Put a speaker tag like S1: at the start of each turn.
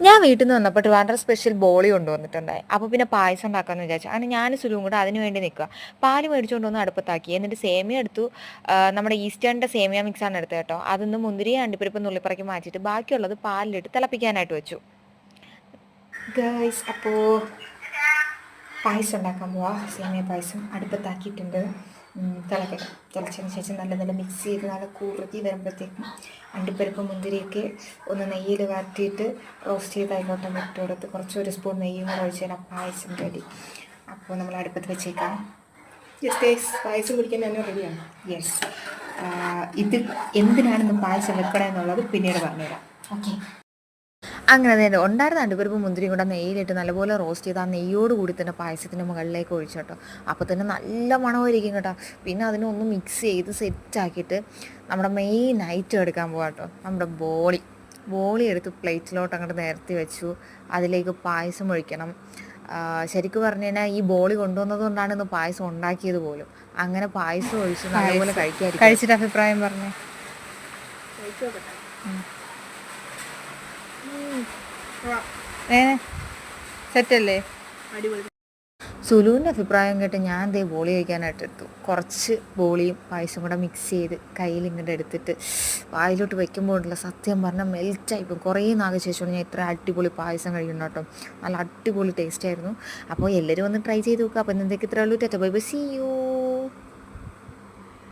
S1: ഞാൻ വീട്ടിൽ നിന്ന് വന്നപ്പോൾ ട്രിവാൻഡ്രം സ്പെഷ്യൽ ബോളി കൊണ്ടുവന്നിട്ടുണ്ടായി. അപ്പോൾ പിന്നെ പായസം ഉണ്ടാക്കാമെന്ന് വിചാരിച്ചു. അങ്ങനെ ഞാൻ സുലുവും കൂടെ അതിന് വേണ്ടി നിൽക്കുക. പാല് മേടിച്ചുകൊണ്ട് വന്ന് അടുപ്പത്താക്കി. എന്നിട്ട് സേമിയ എടുത്തു. നമ്മുടെ ഈസ്റ്റേണിൻ്റെ സേമിയ മിക്സാണ് എടുത്തത് കേട്ടോ. അതൊന്ന് മുന്തിരി അണ്ടിപ്പരിപ്പ് നുള്ളിപ്പറക്കി മാറ്റിയിട്ട് ബാക്കിയുള്ളത് പാലിലിട്ട് തിളപ്പിക്കാനായിട്ട് വെച്ചു. ഗൈസ്, അപ്പോൾ പായസം ഉണ്ടാക്കാൻ പോവാം. സേമിയ പായസം അടുപ്പത്താക്കിയിട്ടുണ്ട്. തിളക്കട്ടെ. തിളച്ചതിന് ശേഷം നല്ല മിക്സ് ചെയ്ത് നല്ല കുറുകി വരുമ്പോഴത്തേക്കും അണ്ടിപ്പരിപ്പ് മുന്തിരിയൊക്കെ ഒന്ന് നെയ്യിൽ വാട്ടിയിട്ട് റോസ്റ്റ് ചെയ്ത് അതിലോട്ട് ഇട്ട് കൊടുത്ത് കുറച്ചൊരു സ്പൂൺ നെയ്യും കൂടെ ഒഴിച്ച് കഴിഞ്ഞാൽ പായസം റെഡി. അപ്പോൾ നമ്മൾ അടുപ്പത്ത് വെച്ചേക്കാം.
S2: യെസ് ഗൈസ്, പായസം കുടിക്കാൻ തന്നെ റെഡിയാണ്.
S1: യെസ്, ഇത് എന്തിനാണെന്ന് പായസം വെക്കണമെന്നുള്ളത് പിന്നീട് പറഞ്ഞുതരാം. ഓക്കെ. അങ്ങനെ തന്നെ ഉണ്ടായിരുന്ന അണ്ടിപ്പരിപ്പ് മുന്തിരിയും കൂടെ നെയ്യിലിട്ട് നല്ലപോലെ റോസ്റ്റ് ചെയ്ത് ആ നെയ്യോട് കൂടി തന്നെ പായസത്തിൻ്റെ മുകളിലേക്ക് ഒഴിച്ചു കേട്ടോ. അപ്പോൾ തന്നെ നല്ല മണമായിരിക്കും കേട്ടോ. പിന്നെ അതിനൊന്ന് മിക്സ് ചെയ്ത് സെറ്റാക്കിയിട്ട് നമ്മുടെ മെയിൻ ഐറ്റം എടുക്കാൻ പോകാം കേട്ടോ. നമ്മുടെ ബോളി എടുത്ത് പ്ലേറ്റിലോട്ട് അങ്ങോട്ട് നിരത്തി വെച്ചു. അതിലേക്ക് പായസം ഒഴിക്കണം. ശരിക്കും പറഞ്ഞു കഴിഞ്ഞാൽ ഈ ബോളി കൊണ്ടുവന്നത് കൊണ്ടാണ് ഇന്ന് പായസം ഉണ്ടാക്കിയത് പോലും. അങ്ങനെ പായസം ഒഴിച്ച് നല്ലപോലെ
S3: കഴിച്ചിട്ട് അഭിപ്രായം പറഞ്ഞു. സെറ്റല്ലേ?
S1: സുലുവിൻ്റെ അഭിപ്രായം കേട്ട് ഞാൻ ദേ ബോളി കഴിക്കാനായിട്ട് എടുത്തു. കുറച്ച് ബോളിയും പായസം കൂടെ മിക്സ് ചെയ്ത് കയ്യിൽ ഇങ്ങോട്ട് എടുത്തിട്ട് വായിലോട്ട് വെക്കുമ്പോൾ ഉണ്ടല്ലോ, സത്യം പറഞ്ഞാൽ മെൽറ്റായിപ്പോൾ. കുറേ നാൾക്ക് ശേഷമാണ് ഞാൻ ഇത്ര അടിപൊളി പായസം കഴിക്കണം കേട്ടോ. നല്ല അടിപൊളി ടേസ്റ്റ് ആയിരുന്നു. അപ്പോൾ എല്ലാവരും ഒന്ന് ട്രൈ ചെയ്ത് നോക്കുക. അപ്പോൾ ഇന്നത്തേക്ക് ഇത്രേ ഉള്ളൂ. Tata bye bye, see U.